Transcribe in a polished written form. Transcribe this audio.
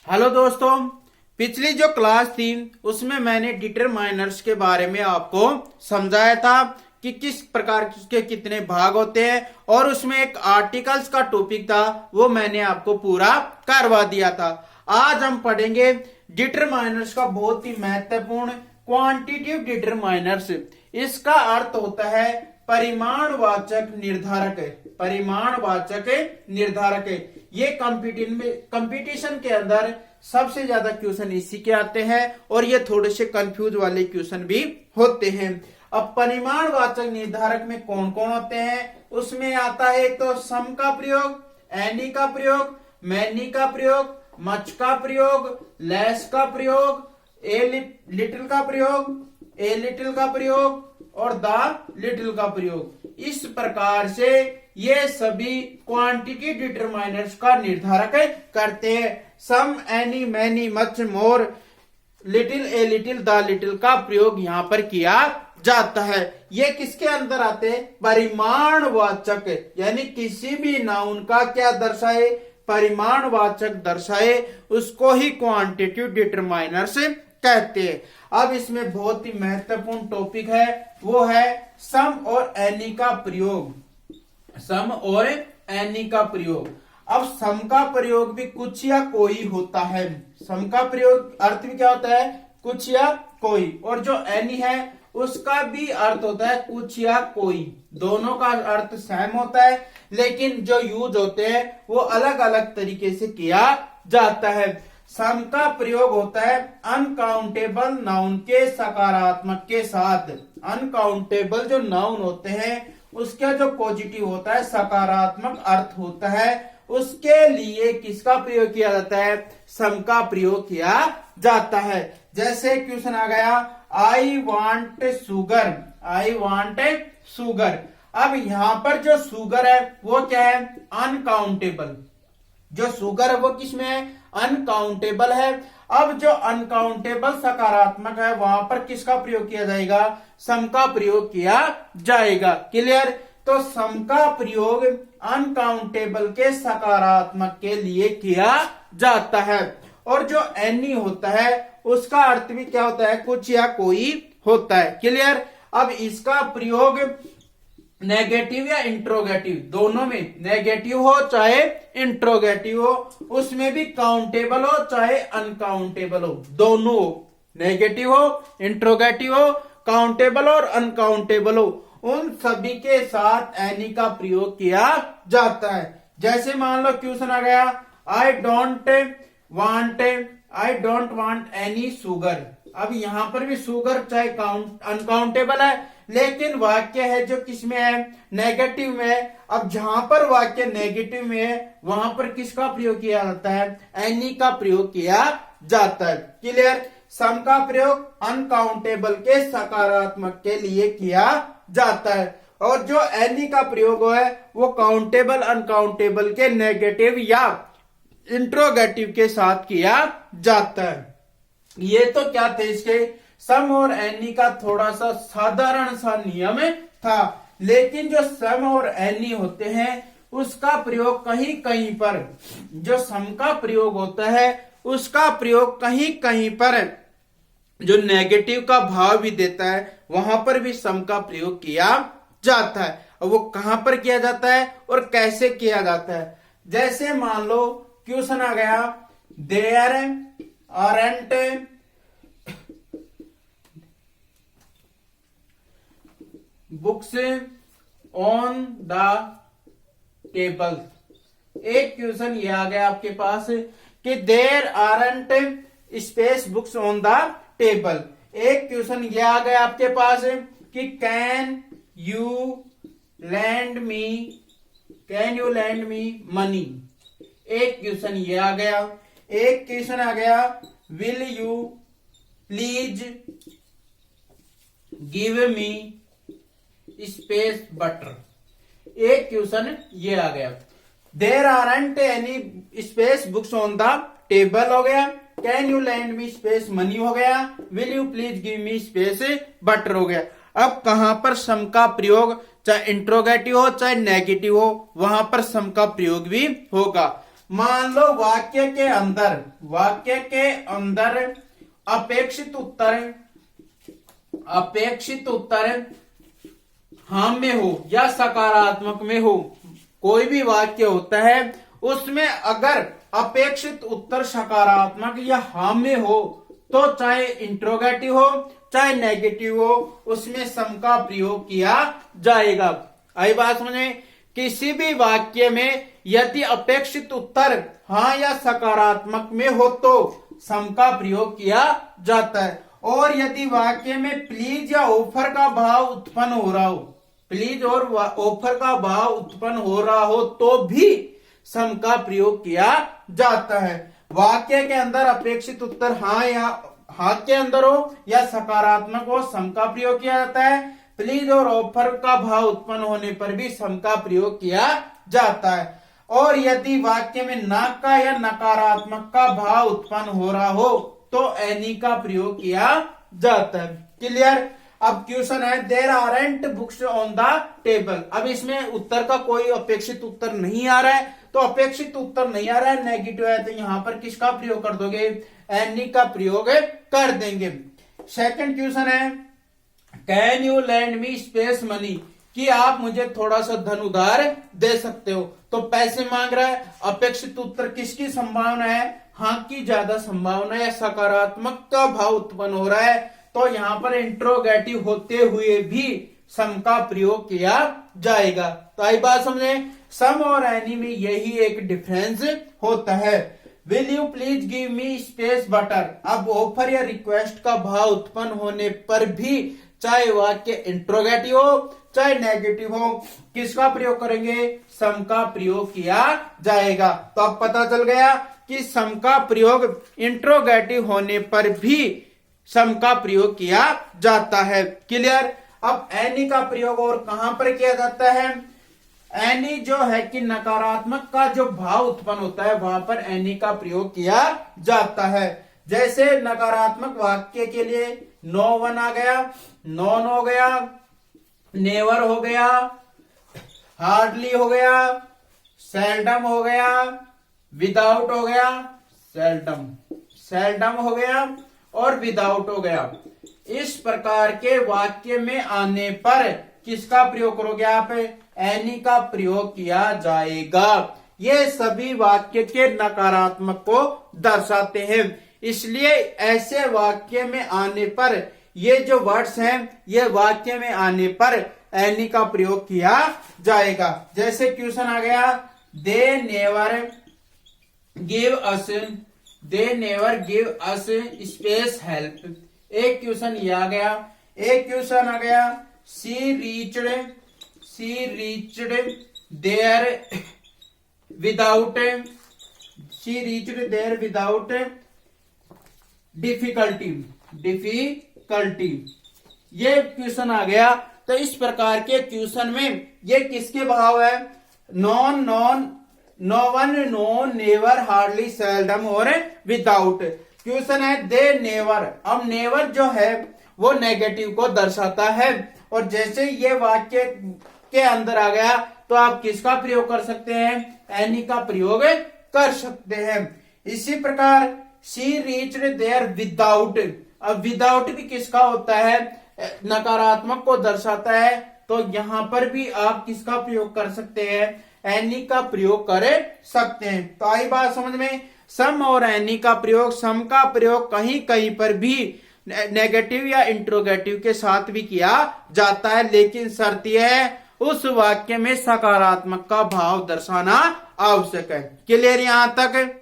Hello दोस्तों, पिछली जो क्लास थी उसमें मैंने डिटरमाइनर्स के बारे में आपको समझाया था कि किस प्रकार के कितने भाग होते हैं और उसमें एक आर्टिकल्स का टॉपिक था, वो मैंने आपको पूरा करवा दिया था। आज हम पढ़ेंगे डिटरमाइनर्स का बहुत ही महत्वपूर्ण क्वांटिटेटिव डिटरमाइनर्स। इसका अर्थ होता है परिमाणवाचक निर्धारक। परिमाणवाचक निर्धारक ये कंपटीशन के अंदर सबसे ज्यादा क्वेश्चन इसी के आते हैं और ये थोड़े से कंफ्यूज वाले क्वेश्चन भी होते हैं। अब परिमाणवाचक निर्धारक में कौन कौन होते हैं उसमें आता है तो सम का प्रयोग, एनी का प्रयोग, मैनी का प्रयोग, मच का प्रयोग, लेस का प्रयोग, ए लिटिल का प्रयोग, ए लिटिल का प्रयोग और द लिटिल का प्रयोग। इस प्रकार से ये सभी क्वांटिटी डिटरमाइनर्स का निर्धारक करते हैं। Some, any, many, much, more, little, a little, the little का प्रयोग यहाँ पर किया जाता है। ये किसके अंदर आते हैं? परिमाणवाचक, यानी किसी भी नाउन का क्या दर्शाए? परिमाणवाचक दर्शाए, उसको ही क्वांटिटेटिव डिटरमाइनर्स कहते हैं। अब इसमें बहुत ही महत्वपूर्ण टॉपिक है, वो है सम और एनी का प्रयोग। सम और एनी का प्रयोग। अब सम का प्रयोग भी कुछ या कोई होता है। सम का प्रयोग अर्थ भी क्या होता है? कुछ या कोई। और जो एनी है उसका भी अर्थ होता है कुछ या कोई। दोनों का अर्थ सेम होता है, लेकिन जो यूज होते हैं वो अलग अलग तरीके से किया जाता है। सम का प्रयोग होता है अनकाउंटेबल नाउन के सकारात्मक के साथ। अनकाउंटेबल जो नाउन होते हैं उसका जो पॉजिटिव होता है, सकारात्मक अर्थ होता है, उसके लिए किसका प्रयोग किया जाता है? सम का प्रयोग किया जाता है। जैसे क्वेश्चन आ गया, I want sugar, I want sugar. अब यहां पर जो सुगर है वो क्या है? अनकाउंटेबल। जो सुगर है वो किसमें है? अनकाउंटेबल है। अब जो अनकाउंटेबल सकारात्मक है वहां पर किसका प्रयोग किया जाएगा? सम का प्रयोग किया जाएगा। क्लियर? तो सम का प्रयोग अनकाउंटेबल के सकारात्मक के लिए किया जाता है। और जो एनी होता है उसका अर्थ भी क्या होता है? कुछ या कोई होता है। क्लियर? अब इसका प्रयोग नेगेटिव या इंट्रोगेटिव दोनों में, नेगेटिव हो चाहे इंट्रोगेटिव हो, उसमें भी काउंटेबल हो चाहे अनकाउंटेबल हो, दोनों नेगेटिव हो, इंट्रोगेटिव हो, काउंटेबल और अनकाउंटेबल हो, उन सभी के साथ एनी का प्रयोग किया जाता है। जैसे मान लो क्वेश्चन आ गया, I don't want any sugar. अब यहां पर भी शुगर चाहे अनकाउंटेबल है, लेकिन वाक्य है जो किसमें है? नेगेटिव में है। अब जहां पर वाक्य नेगेटिव में है वहां पर किसका प्रयोग किया जाता है? एनी का प्रयोग किया जाता है। क्लियर? सम का प्रयोग अनकाउंटेबल के सकारात्मक के लिए किया जाता है और जो एनी का प्रयोग है वो काउंटेबल अनकाउंटेबल के नेगेटिव या इंट्रोगेटिव के साथ किया जाता है। ये तो क्या थे इसके? सम और एनी का थोड़ा सा साधारण सा नियम था, लेकिन जो सम और एनी होते हैं उसका प्रयोग कहीं कहीं पर, जो सम का प्रयोग होता है उसका प्रयोग कहीं कहीं पर जो नेगेटिव का भाव भी देता है वहां पर भी सम का प्रयोग किया जाता है। और वो कहां पर किया जाता है और कैसे किया जाता है? जैसे मान लो क्वेश्चन आ गया, there aren't books on the table. एक क्वेश्चन ये आ गया आपके पास कि there aren't space books on the table. एक क्वेश्चन ये आ गया आपके पास कि can you land me money. एक क्वेश्चन ये आ गया। एक क्वेश्चन आ गया, will you please give me space butter. एक क्वेश्चन ये आ गया। There aren't any space books on the table हो गया, can you land me space money हो गया, will you please give me space butter हो गया। अब कहां पर सम का प्रयोग, चाहे इंट्रोगेटिव हो चाहे नेगेटिव हो, वहां पर सम का प्रयोग भी होगा। मान लो वाक्य के अंदर अपेक्षित उत्तर हाँ में हो या सकारात्मक में हो। कोई भी वाक्य होता है उसमें अगर अपेक्षित उत्तर सकारात्मक या हाँ में हो तो चाहे इंट्रोगेटिव हो चाहे नेगेटिव हो, उसमें सम का प्रयोग किया जाएगा। आई बात समझे? किसी भी वाक्य में यदि अपेक्षित उत्तर हाँ या सकारात्मक में हो तो सम का प्रयोग किया जाता है। और यदि वाक्य में प्लीज या ऑफर का भाव उत्पन्न हो रहा हो, प्लीज और ऑफर का भाव उत्पन्न हो रहा हो तो भी सम का प्रयोग किया जाता है। वाक्य के अंदर अपेक्षित उत्तर हाँ के अंदर हो या सकारात्मक हो, सम का प्रयोग किया जाता है। प्लीज और ऑफर का भाव उत्पन्न होने पर भी सम का प्रयोग किया जाता है। और यदि वाक्य में ना का या नकारात्मक का भाव उत्पन्न हो रहा हो तो एनी का प्रयोग किया जाता है। क्लियर? अब क्वेश्चन है there aren't books on the table. अब इसमें उत्तर का कोई अपेक्षित उत्तर नहीं आ रहा है, तो अपेक्षित उत्तर नहीं आ रहा है, नेगेटिव है, तो यहां पर किसका प्रयोग कर दोगे? एनी का प्रयोग कर देंगे। सेकंड क्वेश्चन है can you land me space money, कि आप मुझे थोड़ा सा धन उधार दे सकते हो। तो पैसे मांग रहा है, अपेक्षित उत्तर किसकी संभावना है? हाँ की ज्यादा संभावना है, सकारात्मक का भाव उत्पन्न हो रहा है, तो यहां पर इंट्रोगेटिव होते हुए भी सम का प्रयोग किया जाएगा। तो आई बात समझे? सम और एनी में यही एक डिफरेंस होता है। Will you please give me space butter. अब ऑफर या रिक्वेस्ट का भाव उत्पन्न होने पर भी चाहे वाक्य इंट्रोगेटिव हो चाहे नेगेटिव हो, किसका प्रयोग करेंगे? सम का प्रयोग किया जाएगा। तो अब पता चल गया कि सम का प्रयोग इंट्रोगेटिव होने पर भी सम का प्रयोग किया जाता है। क्लियर? अब एनी का प्रयोग और कहां पर किया जाता है? एनी जो है कि नकारात्मक का जो भाव उत्पन्न होता है वहां पर एनी का प्रयोग किया जाता है। जैसे नकारात्मक वाक्य के लिए नो वन आ गया, नॉन हो गया, नेवर हो गया, हार्डली हो गया, सेल्डम हो गया, विदाउट हो गया, सेल्डम हो गया और विदाउट हो गया। इस प्रकार के वाक्य में आने पर किसका प्रयोग करोगे आप? एनी का प्रयोग किया जाएगा। ये सभी वाक्य के नकारात्मक को दर्शाते हैं, इसलिए ऐसे वाक्य में आने पर ये जो वर्ड्स हैं ये वाक्य में आने पर एनी का प्रयोग किया जाएगा। जैसे क्वेश्चन आ गया they never give us space help. एक क्वेश्चन ये आ गया। एक क्वेश्चन आ गया she reached there without difficulty. ये क्वेश्चन आ गया। तो इस प्रकार के क्वेश्चन में ये किसके भाव है? Non, no one, no, never, hardly, seldom और विदाउट। क्वेश्चन है दे नेवर। अब नेवर जो है वो नेगेटिव को दर्शाता है, और जैसे ये वाक्य के अंदर आ गया तो आप किसका प्रयोग कर सकते हैं? एनी का प्रयोग कर सकते हैं। इसी प्रकार शी रीच्ड देयर विदाउट। अब विदाउट भी किसका होता है? नकारात्मक को दर्शाता है, तो यहां पर भी आप किसका प्रयोग कर सकते हैं? एनी का प्रयोग कर सकते हैं। तो आई बात समझ में? सम और एनी का प्रयोग, सम का प्रयोग कहीं कहीं पर भी नेगेटिव या इंट्रोगेटिव के साथ भी किया जाता है, लेकिन शर्त यह है उस वाक्य में सकारात्मक का भाव दर्शाना आवश्यक है। क्लियर यहां तक?